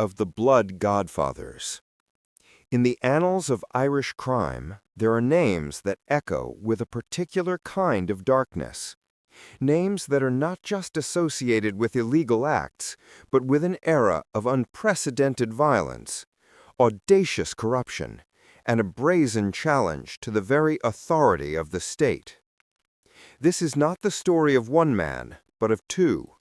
of the blood Godfathers. In the annals of Irish crime, there are names that echo with a particular kind of darkness. Names that are not just associated with illegal acts, but with an era of unprecedented violence, audacious corruption, and a brazen challenge to the very authority of the state. This is not the story of one man, but of two,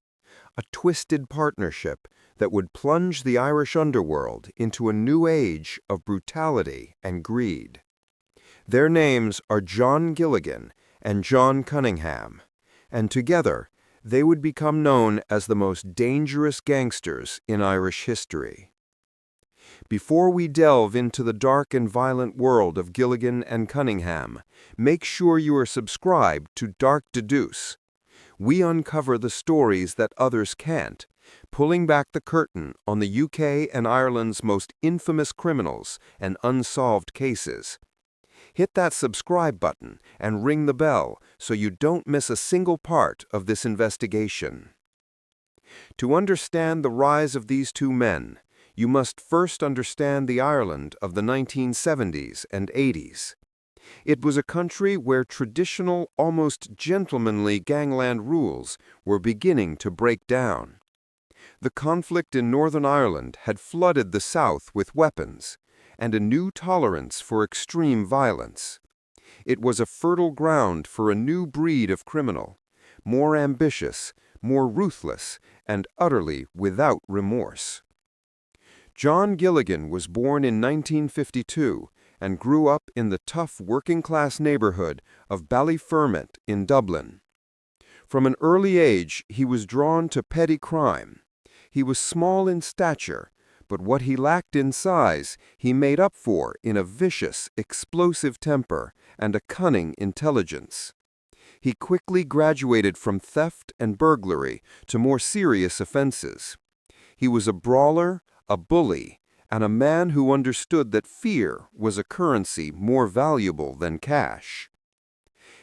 a twisted partnership that would plunge the Irish underworld into a new age of brutality and greed. Their names are John Gilligan and John Cunningham, and together they would become known as the most dangerous gangsters in Irish history. Before we delve into the dark and violent world of Gilligan and Cunningham, make sure you are subscribed to Deduce. We uncover the stories that others can't, pulling back the curtain on the UK and Ireland's most infamous criminals and unsolved cases. Hit that subscribe button and ring the bell so you don't miss a single part of this investigation. To understand the rise of these two men, you must first understand the Ireland of the 1970s and 80s. It was a country where traditional, almost gentlemanly gangland rules were beginning to break down. The conflict in Northern Ireland had flooded the South with weapons and a new tolerance for extreme violence. It was a fertile ground for a new breed of criminal, more ambitious, more ruthless, and utterly without remorse. John Gilligan was born in 1952 and grew up in the tough working-class neighborhood of Ballyfermot in Dublin. From an early age, he was drawn to petty crime. He was small in stature, but what he lacked in size, he made up for in a vicious, explosive temper and a cunning intelligence. He quickly graduated from theft and burglary to more serious offenses. He was a brawler, a bully, and a man who understood that fear was a currency more valuable than cash.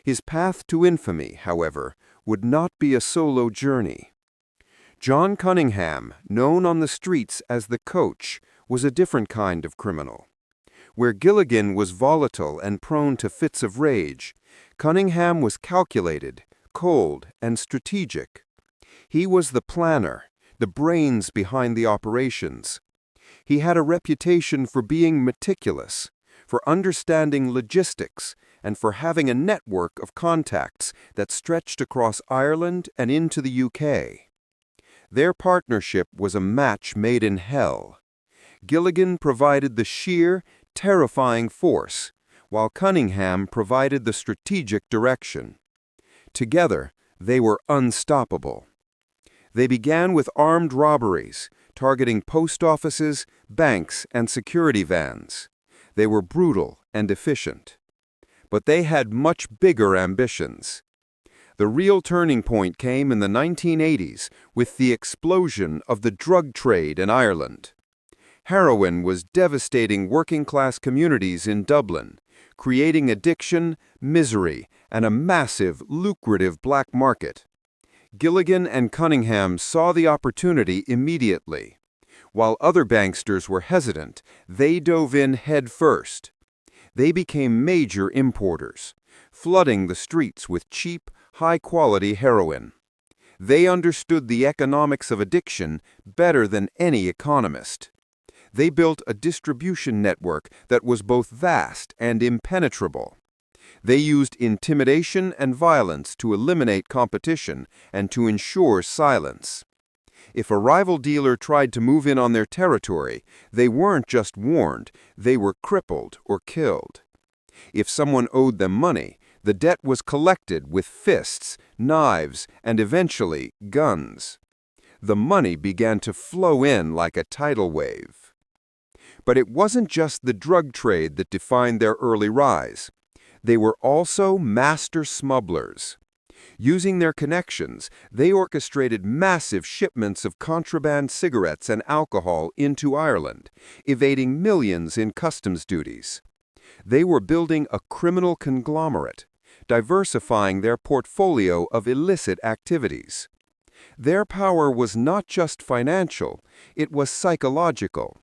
His path to infamy, however, would not be a solo journey. John Cunningham, known on the streets as the Coach, was a different kind of criminal. Where Gilligan was volatile and prone to fits of rage, Cunningham was calculated, cold, and strategic. He was the planner, the brains behind the operations. He had a reputation for being meticulous, for understanding logistics, and for having a network of contacts that stretched across Ireland and into the UK. Their partnership was a match made in hell. Gilligan provided the sheer, terrifying force, while Cunningham provided the strategic direction. Together, they were unstoppable. They began with armed robberies, targeting post offices, banks, and security vans. They were brutal and efficient. But they had much bigger ambitions. The real turning point came in the 1980s with the explosion of the drug trade in Ireland. Heroin was devastating working-class communities in Dublin, creating addiction, misery, and a massive, lucrative black market. Gilligan and Cunningham saw the opportunity immediately. While other banksters were hesitant, they dove in head first. They became major importers, flooding the streets with cheap, high-quality heroin. They understood the economics of addiction better than any economist. They built a distribution network that was both vast and impenetrable. They used intimidation and violence to eliminate competition and to ensure silence. If a rival dealer tried to move in on their territory, they weren't just warned, they were crippled or killed. If someone owed them money, the debt was collected with fists, knives, and eventually guns. The money began to flow in like a tidal wave. But it wasn't just the drug trade that defined their early rise. They were also master smugglers. Using their connections, they orchestrated massive shipments of contraband cigarettes and alcohol into Ireland, evading millions in customs duties. They were building a criminal conglomerate, diversifying their portfolio of illicit activities. Their power was not just financial, it was psychological.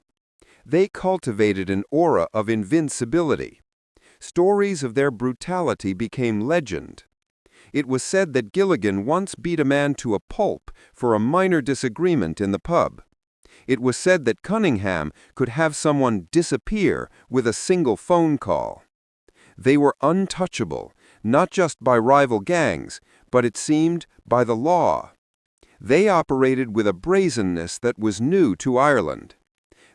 They cultivated an aura of invincibility. Stories of their brutality became legend. It was said that Gilligan once beat a man to a pulp for a minor disagreement in the pub. It was said that Cunningham could have someone disappear with a single phone call. They were untouchable, not just by rival gangs, but it seemed by the law. They operated with a brazenness that was new to Ireland.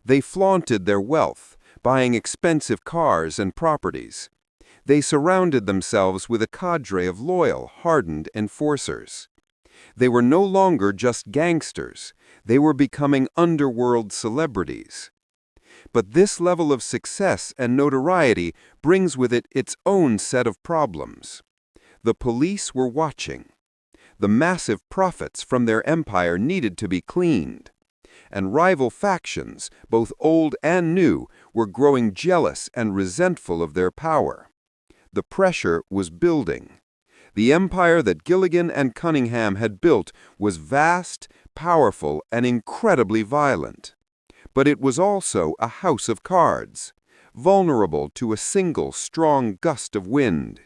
They flaunted their wealth, buying expensive cars and properties. They surrounded themselves with a cadre of loyal, hardened enforcers. They were no longer just gangsters. They were becoming underworld celebrities. But this level of success and notoriety brings with it its own set of problems. The police were watching. The massive profits from their empire needed to be cleaned. And rival factions, both old and new, were growing jealous and resentful of their power. The pressure was building. The empire that Gilligan and Cunningham had built was vast, powerful, and incredibly violent. But it was also a house of cards, vulnerable to a single strong gust of wind.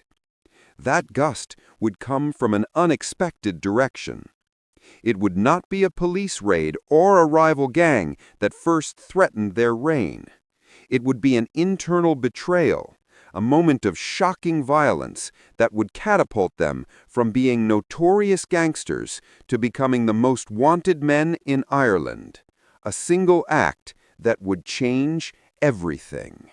That gust would come from an unexpected direction. It would not be a police raid or a rival gang that first threatened their reign. It would be an internal betrayal, a moment of shocking violence that would catapult them from being notorious gangsters to becoming the most wanted men in Ireland. A single act that would change everything.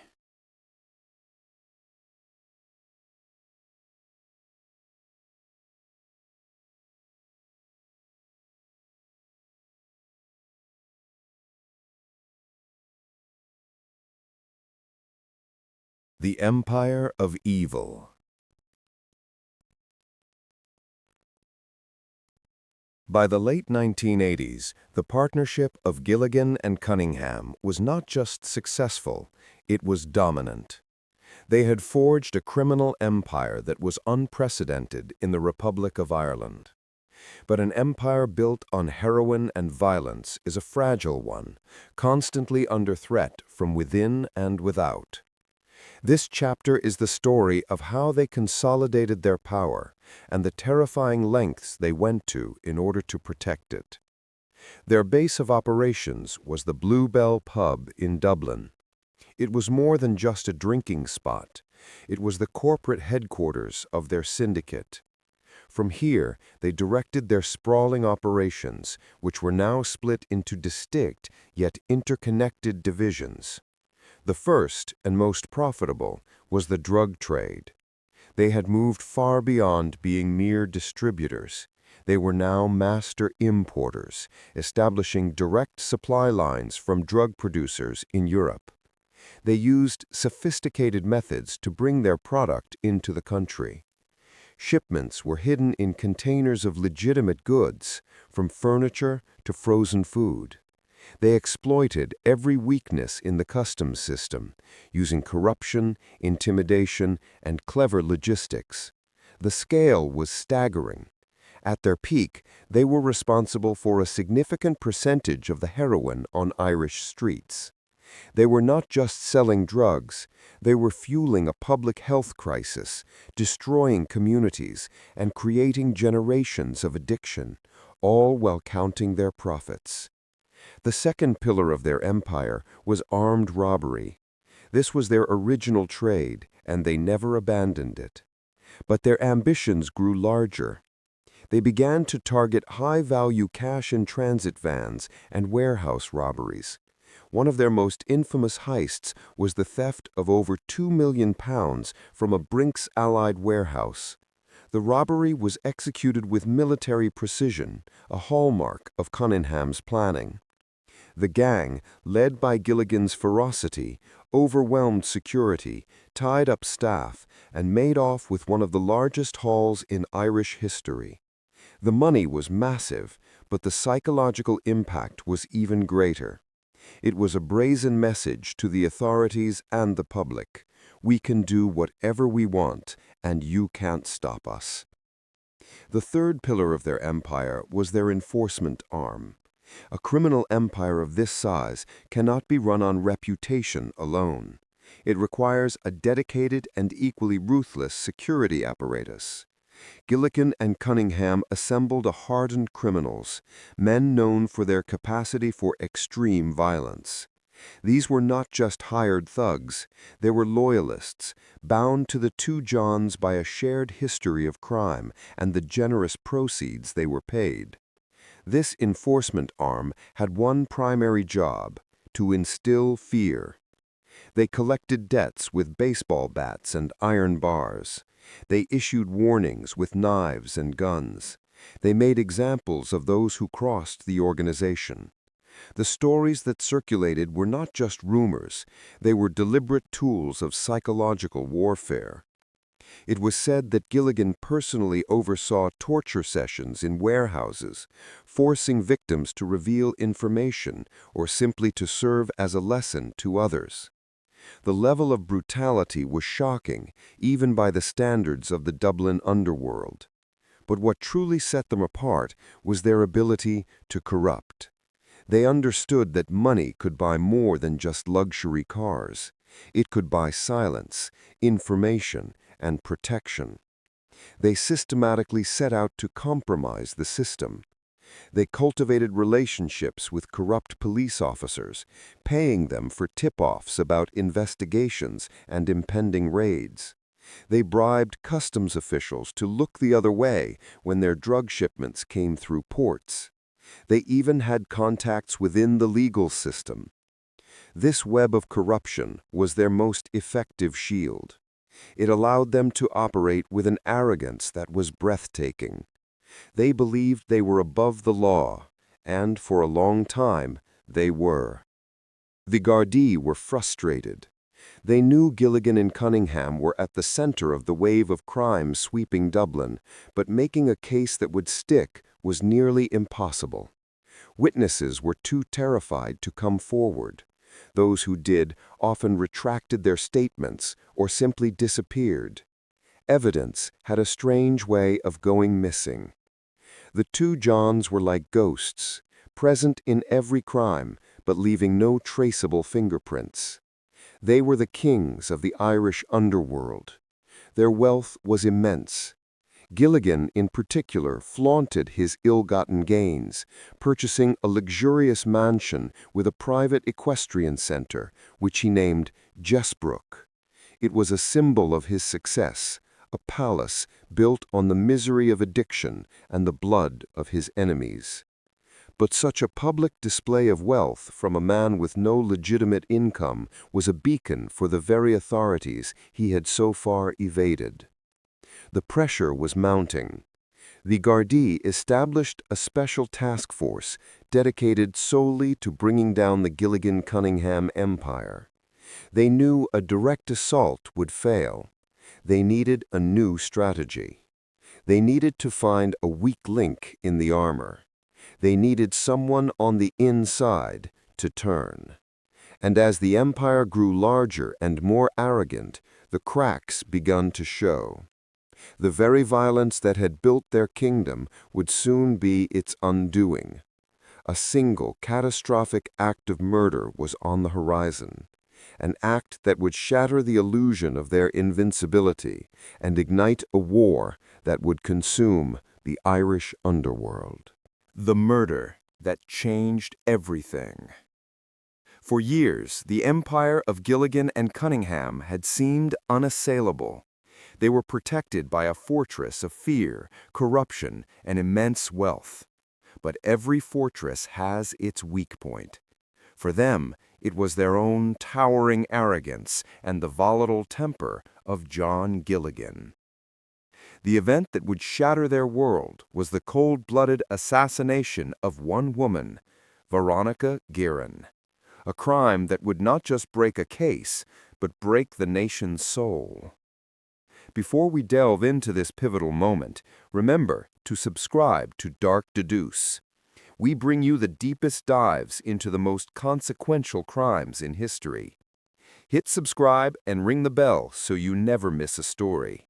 The Empire of Evil. By the late 1980s, the partnership of Gilligan and Cunningham was not just successful, it was dominant. They had forged a criminal empire that was unprecedented in the Republic of Ireland. But an empire built on heroin and violence is a fragile one, constantly under threat from within and without. This chapter is the story of how they consolidated their power and the terrifying lengths they went to in order to protect it. Their base of operations was the Bluebell pub in Dublin. It was more than just a drinking spot. It was the corporate headquarters of their syndicate. From here, they directed their sprawling operations, which were now split into distinct yet interconnected divisions. The first, and most profitable, was the drug trade. They had moved far beyond being mere distributors. They were now master importers, establishing direct supply lines from drug producers in Europe. They used sophisticated methods to bring their product into the country. Shipments were hidden in containers of legitimate goods, from furniture to frozen food. They exploited every weakness in the customs system, using corruption, intimidation, and clever logistics. The scale was staggering. At their peak, they were responsible for a significant percentage of the heroin on Irish streets. They were not just selling drugs, they were fueling a public health crisis, destroying communities, and creating generations of addiction, all while counting their profits. The second pillar of their empire was armed robbery. This was their original trade, and they never abandoned it. But their ambitions grew larger. They began to target high-value cash-in-transit vans and warehouse robberies. One of their most infamous heists was the theft of over £2 million from a Brinks Allied warehouse. The robbery was executed with military precision, a hallmark of Cunningham's planning. The gang, led by Gilligan's ferocity, overwhelmed security, tied up staff, and made off with one of the largest hauls in Irish history. The money was massive, but the psychological impact was even greater. It was a brazen message to the authorities and the public. We can do whatever we want, and you can't stop us. The third pillar of their empire was their enforcement arm. A criminal empire of this size cannot be run on reputation alone. It requires a dedicated and equally ruthless security apparatus. Gilligan and Cunningham assembled a hardened criminals, men known for their capacity for extreme violence. These were not just hired thugs, they were loyalists, bound to the two Johns by a shared history of crime and the generous proceeds they were paid. This enforcement arm had one primary job: to instill fear. They collected debts with baseball bats and iron bars. They issued warnings with knives and guns. They made examples of those who crossed the organization. The stories that circulated were not just rumors, they were deliberate tools of psychological warfare. It was said that Gilligan personally oversaw torture sessions in warehouses, forcing victims to reveal information or simply to serve as a lesson to others. The level of brutality was shocking, even by the standards of the Dublin underworld. But what truly set them apart was their ability to corrupt. They understood that money could buy more than just luxury cars. It could buy silence, information, and protection. They systematically set out to compromise the system. They cultivated relationships with corrupt police officers, paying them for tip-offs about investigations and impending raids. They bribed customs officials to look the other way when their drug shipments came through ports. They even had contacts within the legal system. This web of corruption was their most effective shield. It allowed them to operate with an arrogance that was breathtaking. They believed they were above the law, and for a long time they were. The Gardaí were frustrated. They knew Gilligan and Cunningham were at the center of the wave of crime sweeping Dublin, but making a case that would stick was nearly impossible. Witnesses were too terrified to come forward. Those who did often retracted their statements or simply disappeared. Evidence had a strange way of going missing. The two Johns were like ghosts, present in every crime, but leaving no traceable fingerprints. They were the kings of the Irish underworld. Their wealth was immense. Gilligan, in particular, flaunted his ill-gotten gains, purchasing a luxurious mansion with a private equestrian center, which he named Jessbrook. It was a symbol of his success, a palace built on the misery of addiction and the blood of his enemies. But such a public display of wealth from a man with no legitimate income was a beacon for the very authorities he had so far evaded. The pressure was mounting. The Gardaí established a special task force dedicated solely to bringing down the Gilligan-Cunningham empire. They knew a direct assault would fail. They needed a new strategy. They needed to find a weak link in the armor. They needed someone on the inside to turn. And as the empire grew larger and more arrogant, the cracks begun to show. The very violence that had built their kingdom would soon be its undoing. A single catastrophic act of murder was on the horizon, an act that would shatter the illusion of their invincibility and ignite a war that would consume the Irish underworld. The murder that changed everything. For years, the empire of Gilligan and Cunningham had seemed unassailable. They were protected by a fortress of fear, corruption, and immense wealth. But every fortress has its weak point. For them, it was their own towering arrogance and the volatile temper of John Gilligan. The event that would shatter their world was the cold-blooded assassination of one woman, Veronica Guerin. A crime that would not just break a case, but break the nation's soul. Before we delve into this pivotal moment, remember to subscribe to Dark Deduce. We bring you the deepest dives into the most consequential crimes in history. Hit subscribe and ring the bell so you never miss a story.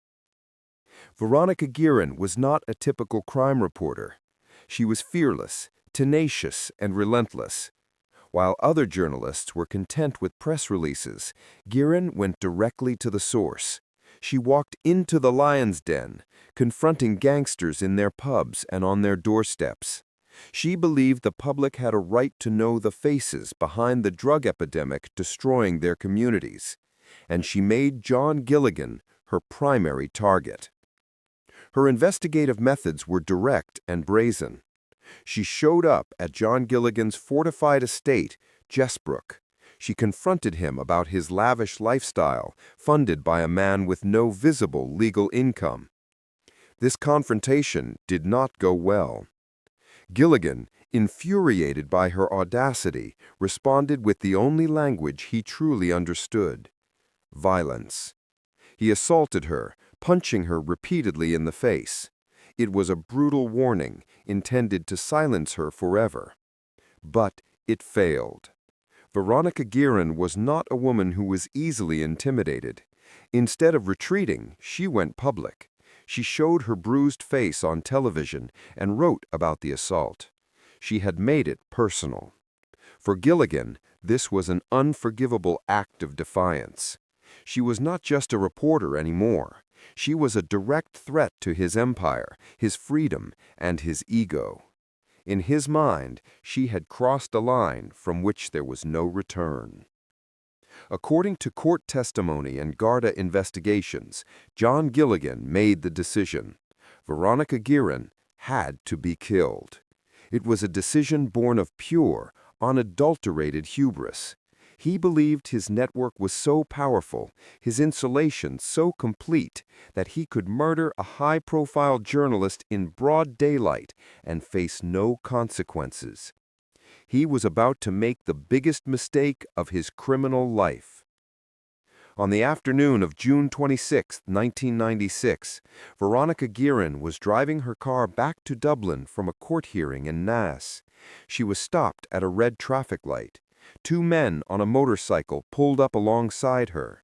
Veronica Guerin was not a typical crime reporter. She was fearless, tenacious, and relentless. While other journalists were content with press releases, Guerin went directly to the source. She walked into the lion's den, confronting gangsters in their pubs and on their doorsteps. She believed the public had a right to know the faces behind the drug epidemic destroying their communities, and she made John Gilligan her primary target. Her investigative methods were direct and brazen. She showed up at John Gilligan's fortified estate, Jessbrook. She confronted him about his lavish lifestyle, funded by a man with no visible legal income. This confrontation did not go well. Gilligan, infuriated by her audacity, responded with the only language he truly understood: violence. He assaulted her, punching her repeatedly in the face. It was a brutal warning intended to silence her forever. But it failed. Veronica Guerin was not a woman who was easily intimidated. Instead of retreating, she went public. She showed her bruised face on television and wrote about the assault. She had made it personal. For Gilligan, this was an unforgivable act of defiance. She was not just a reporter anymore. She was a direct threat to his empire, his freedom, and his ego. In his mind, she had crossed a line from which there was no return. According to court testimony and Garda investigations, John Gilligan made the decision. Veronica Guerin had to be killed. It was a decision born of pure, unadulterated hubris. He believed his network was so powerful, his insulation so complete, that he could murder a high-profile journalist in broad daylight and face no consequences. He was about to make the biggest mistake of his criminal life. On the afternoon of June 26, 1996, Veronica Guerin was driving her car back to Dublin from a court hearing in Naas. She was stopped at a red traffic light. Two men on a motorcycle pulled up alongside her.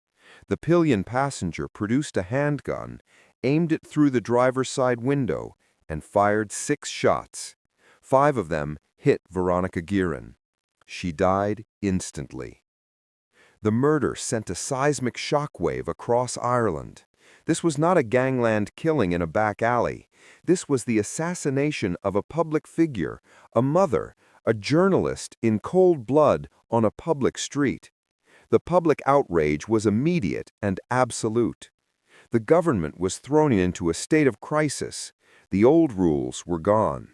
The pillion passenger produced a handgun, aimed it through the driver's side window, and fired 6 shots. 5 of them hit Veronica Guerin. She died instantly. The murder sent a seismic shockwave across Ireland. This was not a gangland killing in a back alley. This was the assassination of a public figure, a mother, a journalist, in cold blood on a public street. The public outrage was immediate and absolute. The government was thrown into a state of crisis. The old rules were gone.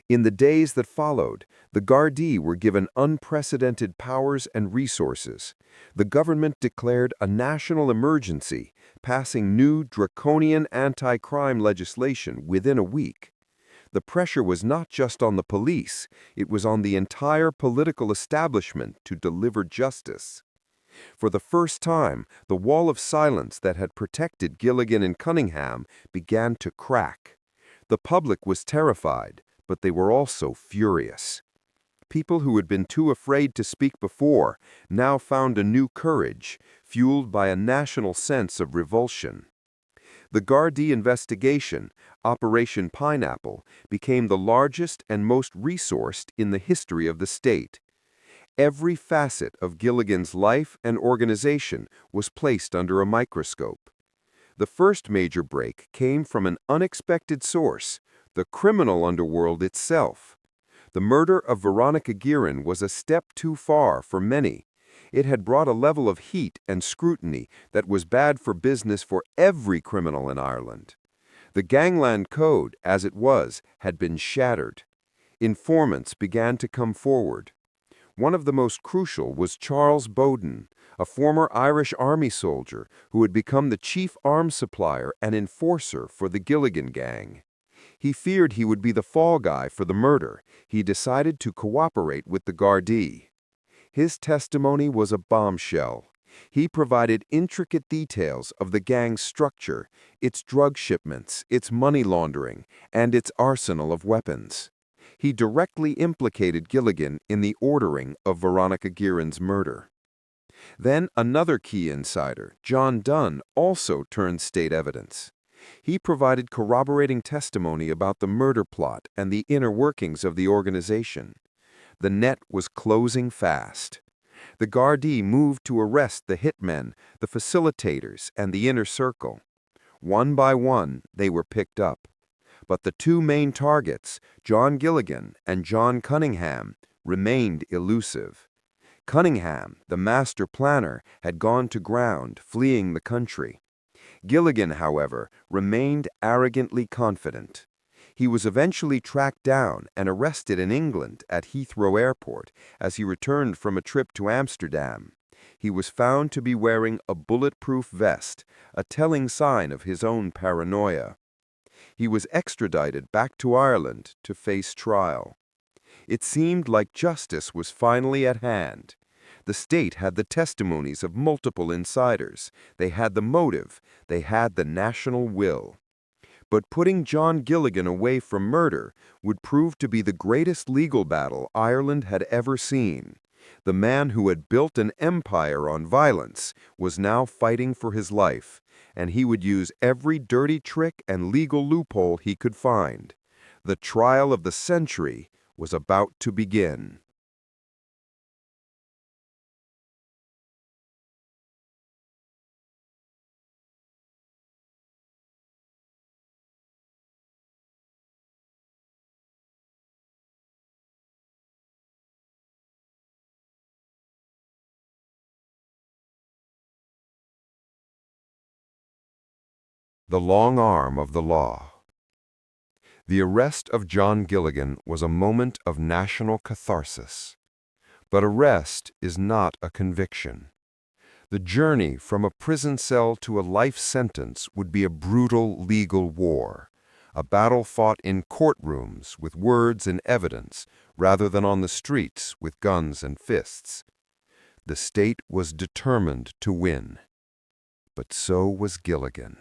In the days that followed, the Gardaí were given unprecedented powers and resources. The government declared a national emergency, passing new draconian anti-crime legislation within a week. The pressure was not just on the police, it was on the entire political establishment to deliver justice. For the first time, the wall of silence that had protected Gilligan and Cunningham began to crack. The public was terrified, but they were also furious. People who had been too afraid to speak before now found a new courage, fueled by a national sense of revulsion. The Gardaí investigation, Operation Pineapple, became the largest and most resourced in the history of the state. Every facet of Gilligan's life and organization was placed under a microscope. The first major break came from an unexpected source, the criminal underworld itself. The murder of Veronica Guerin was a step too far for many. It had brought a level of heat and scrutiny that was bad for business for every criminal in Ireland. The Gangland Code, as it was, had been shattered. Informants began to come forward. One of the most crucial was Charles Bowden, a former Irish Army soldier who had become the chief arms supplier and enforcer for the Gilligan gang. He feared he would be the fall guy for the murder. He decided to cooperate with the Gardaí. His testimony was a bombshell. He provided intricate details of the gang's structure, its drug shipments, its money laundering, and its arsenal of weapons. He directly implicated Gilligan in the ordering of Veronica Guerin's murder. Then another key insider, John Dunn, also turned state evidence. He provided corroborating testimony about the murder plot and the inner workings of the organization. The net was closing fast. The Gardaí moved to arrest the hitmen, the facilitators, and the inner circle. One by one, they were picked up. But the two main targets, John Gilligan and John Cunningham, remained elusive. Cunningham, the master planner, had gone to ground, fleeing the country. Gilligan, however, remained arrogantly confident. He was eventually tracked down and arrested in England at Heathrow Airport as he returned from a trip to Amsterdam. He was found to be wearing a bulletproof vest, a telling sign of his own paranoia. He was extradited back to Ireland to face trial. It seemed like justice was finally at hand. The state had the testimonies of multiple insiders. They had the motive. They had the national will. But putting John Gilligan away from murder would prove to be the greatest legal battle Ireland had ever seen. The man who had built an empire on violence was now fighting for his life, and he would use every dirty trick and legal loophole he could find. The trial of the century was about to begin. The long arm of the law. The arrest of John Gilligan was a moment of national catharsis. But arrest is not a conviction. The journey from a prison cell to a life sentence would be a brutal legal war, a battle fought in courtrooms with words and evidence rather than on the streets with guns and fists. The state was determined to win. But so was Gilligan.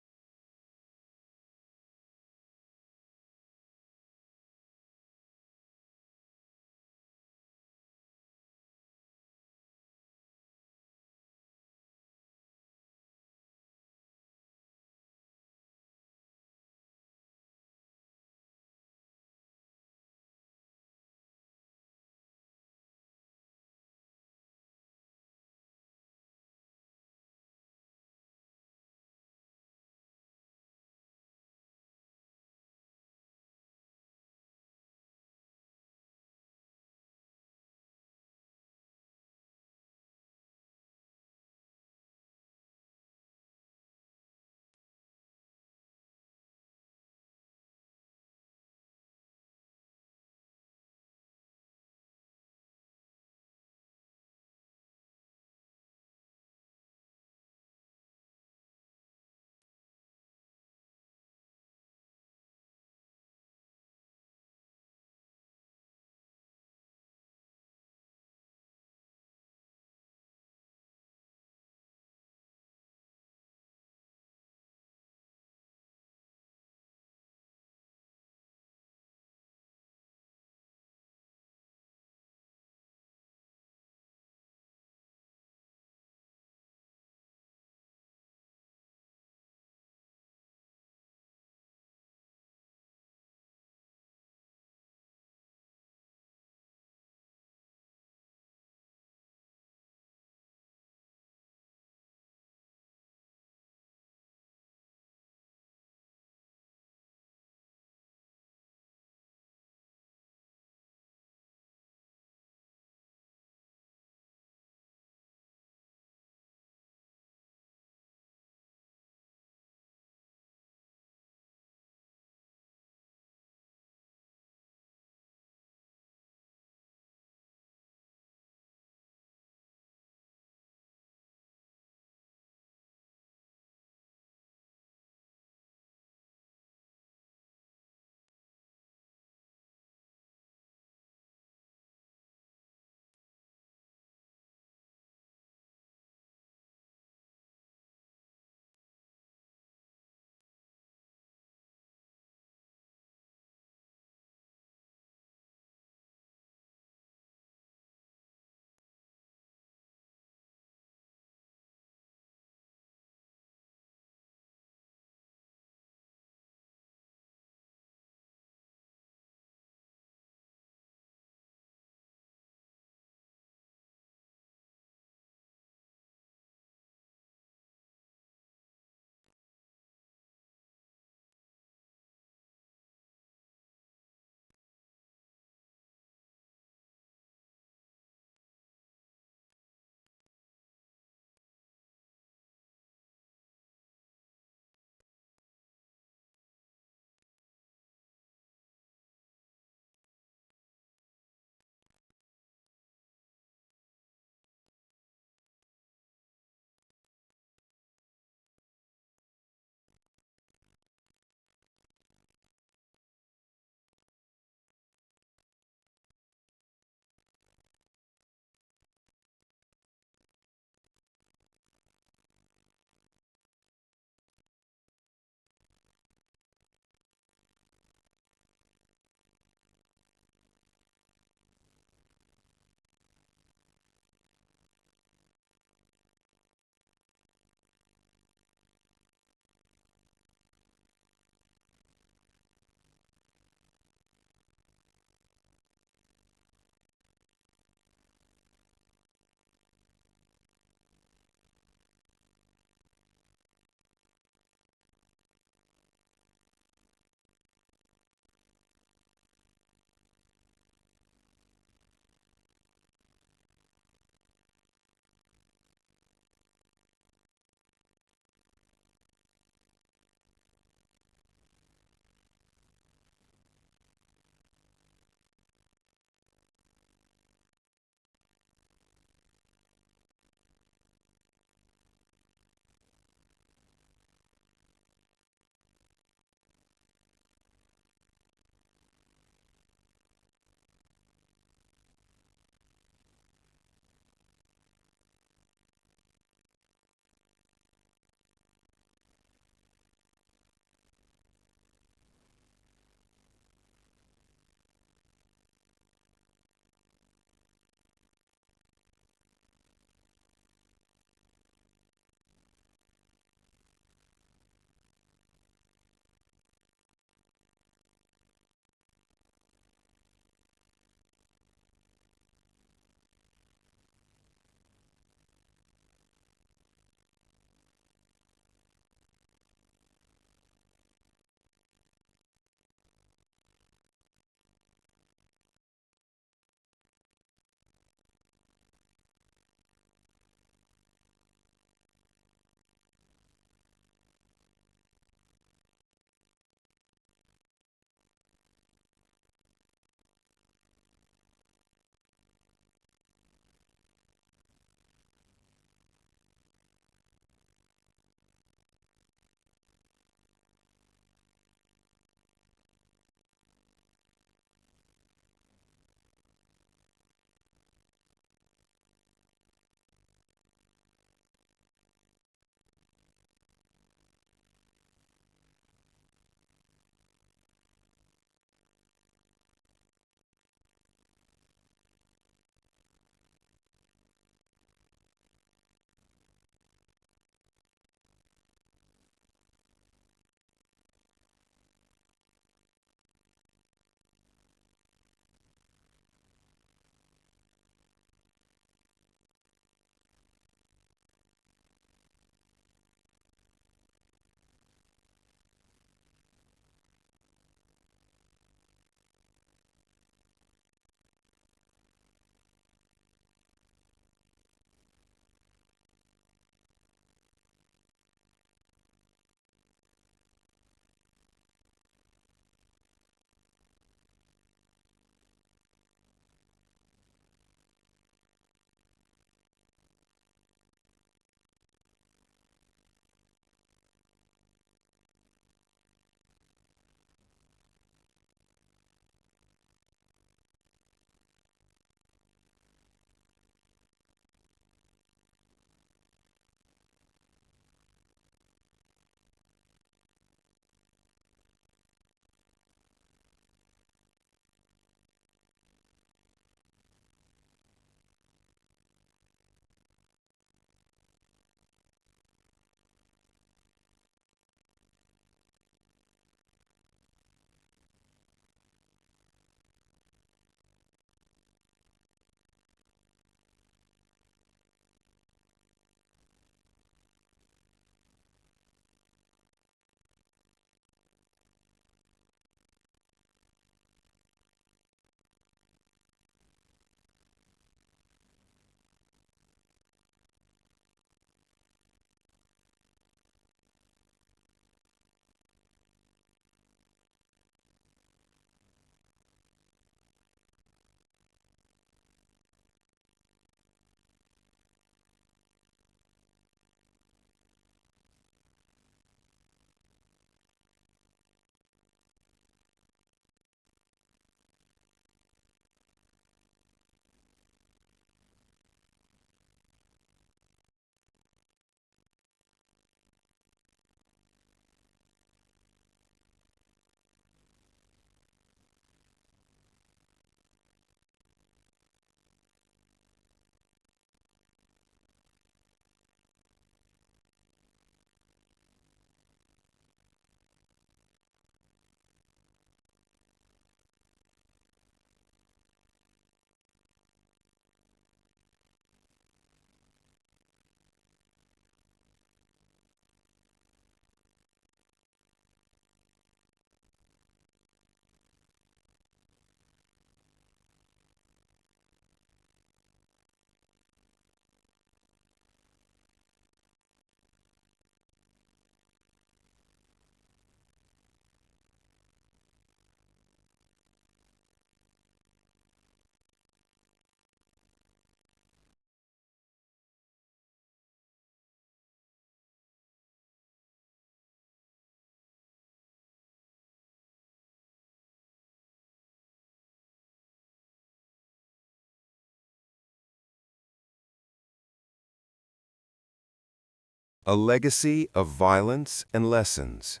A legacy of violence and lessons.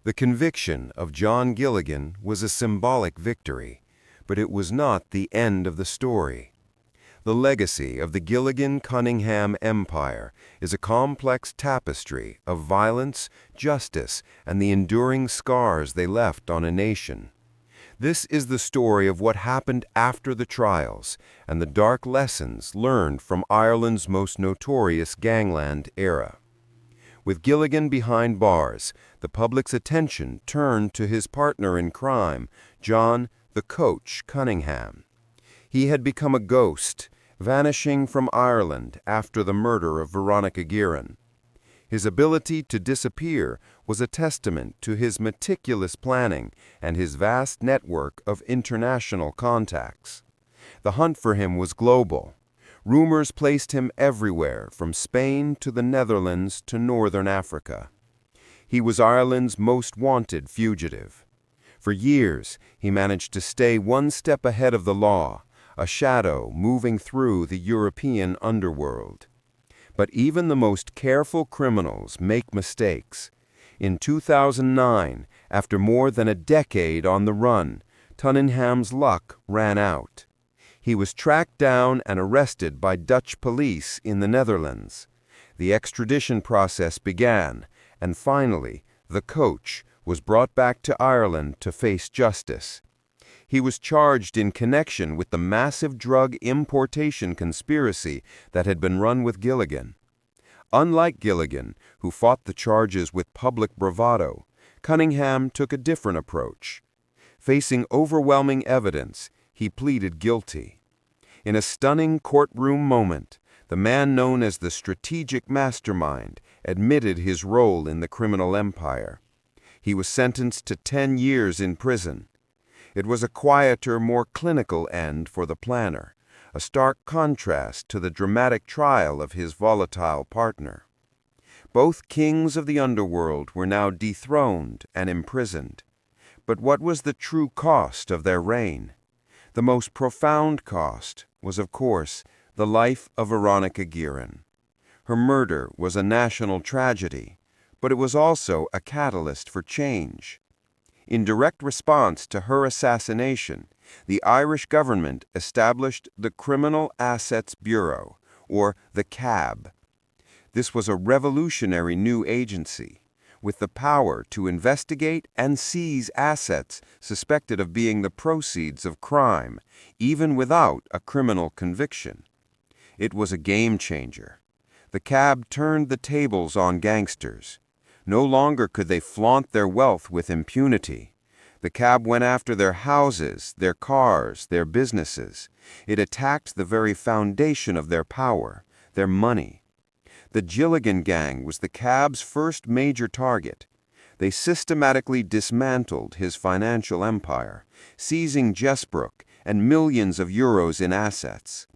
The conviction of John Gilligan was a symbolic victory, but it was not the end of the story. The legacy of the Gilligan-Cunningham Empire is a complex tapestry of violence, justice, and the enduring scars they left on a nation. This is the story of what happened after the trials and the dark lessons learned from Ireland's most notorious Gangland era. With Gilligan behind bars, the public's attention turned to his partner in crime, John "the Coach" Cunningham. He had become a ghost, vanishing from Ireland after the murder of Veronica Guerin. His ability to disappear was a testament to his meticulous planning and his vast network of international contacts. The hunt for him was global. Rumors placed him everywhere, from Spain to the Netherlands to Northern Africa. He was Ireland's most wanted fugitive. For years, he managed to stay one step ahead of the law, a shadow moving through the European underworld. But even the most careful criminals make mistakes. In 2009, after more than a decade on the run, Cunningham's luck ran out. He was tracked down and arrested by Dutch police in the Netherlands. The extradition process began, and finally, the Coach was brought back to Ireland to face justice. He was charged in connection with the massive drug importation conspiracy that had been run with Gilligan. Unlike Gilligan, who fought the charges with public bravado, Cunningham took a different approach. Facing overwhelming evidence, he pleaded guilty. In a stunning courtroom moment, the man known as the strategic mastermind admitted his role in the criminal empire. He was sentenced to 10 years in prison. It was a quieter, more clinical end for the planner, a stark contrast to the dramatic trial of his volatile partner. Both kings of the underworld were now dethroned and imprisoned. But what was the true cost of their reign? The most profound cost was, of course, the life of Veronica Guerin. Her murder was a national tragedy, but it was also a catalyst for change. In direct response to her assassination, the Irish government established the Criminal Assets Bureau, or the CAB. This was a revolutionary new agency, with the power to investigate and seize assets suspected of being the proceeds of crime, even without a criminal conviction. It was a game changer. The CAB turned the tables on gangsters. No longer could they flaunt their wealth with impunity. The CAB went after their houses, their cars, their businesses. It attacked the very foundation of their power, their money. The Gilligan gang was the CAB's first major target. They systematically dismantled his financial empire, seizing Jessbrook and millions of euros in assets.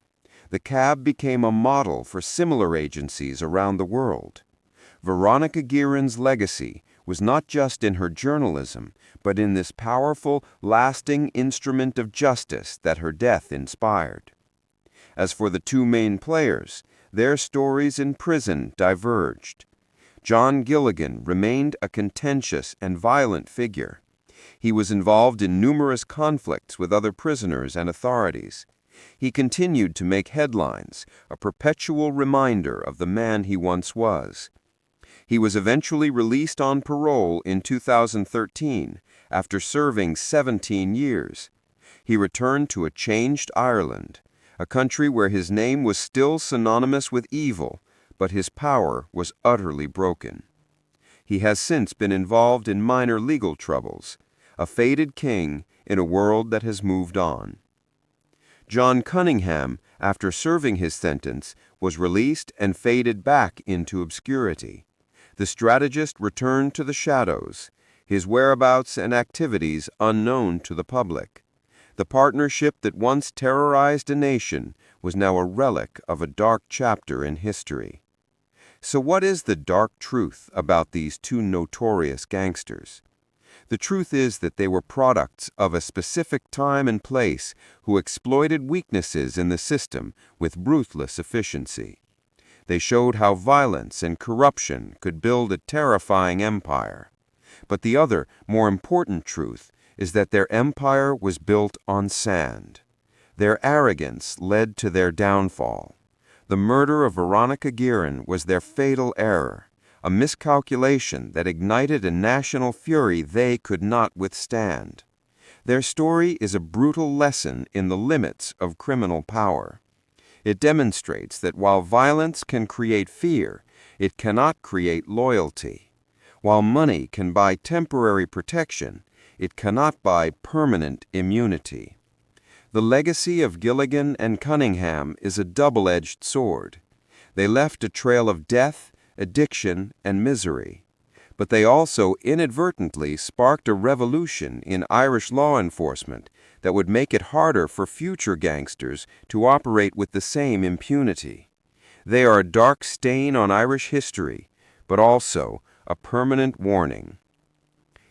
The CAB became a model for similar agencies around the world. Veronica Guerin's legacy was not just in her journalism, but in this powerful, lasting instrument of justice that her death inspired. As for the two main players, their stories in prison diverged. John Gilligan remained a contentious and violent figure. He was involved in numerous conflicts with other prisoners and authorities. He continued to make headlines, a perpetual reminder of the man he once was. He was eventually released on parole in 2013 after serving 17 years. He returned to a changed Ireland, a country where his name was still synonymous with evil, but his power was utterly broken. He has since been involved in minor legal troubles, a faded king in a world that has moved on. John Cunningham, after serving his sentence, was released and faded back into obscurity. The strategist returned to the shadows, his whereabouts and activities unknown to the public. The partnership that once terrorized a nation was now a relic of a dark chapter in history. So what is the dark truth about these two notorious gangsters? The truth is that they were products of a specific time and place who exploited weaknesses in the system with ruthless efficiency. They showed how violence and corruption could build a terrifying empire. But the other, more important truth is that their empire was built on sand. Their arrogance led to their downfall. The murder of Veronica Guerin was their fatal error, a miscalculation that ignited a national fury they could not withstand. Their story is a brutal lesson in the limits of criminal power. It demonstrates that while violence can create fear, it cannot create loyalty. While money can buy temporary protection, it cannot buy permanent immunity. The legacy of Gilligan and Cunningham is a double-edged sword. They left a trail of death, addiction, and misery. But they also inadvertently sparked a revolution in Irish law enforcement that would make it harder for future gangsters to operate with the same impunity. They are a dark stain on Irish history, but also a permanent warning.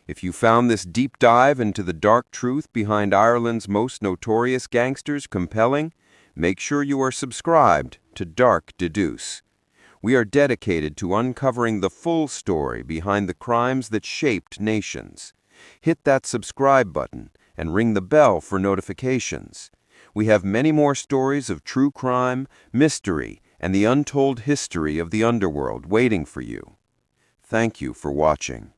If you found this deep dive into the dark truth behind Ireland's most notorious gangsters compelling, make sure you are subscribed to Dark Deduce. We are dedicated to uncovering the full story behind the crimes that shaped nations. Hit that subscribe button and ring the bell for notifications. We have many more stories of true crime, mystery, and the untold history of the underworld waiting for you. Thank you for watching.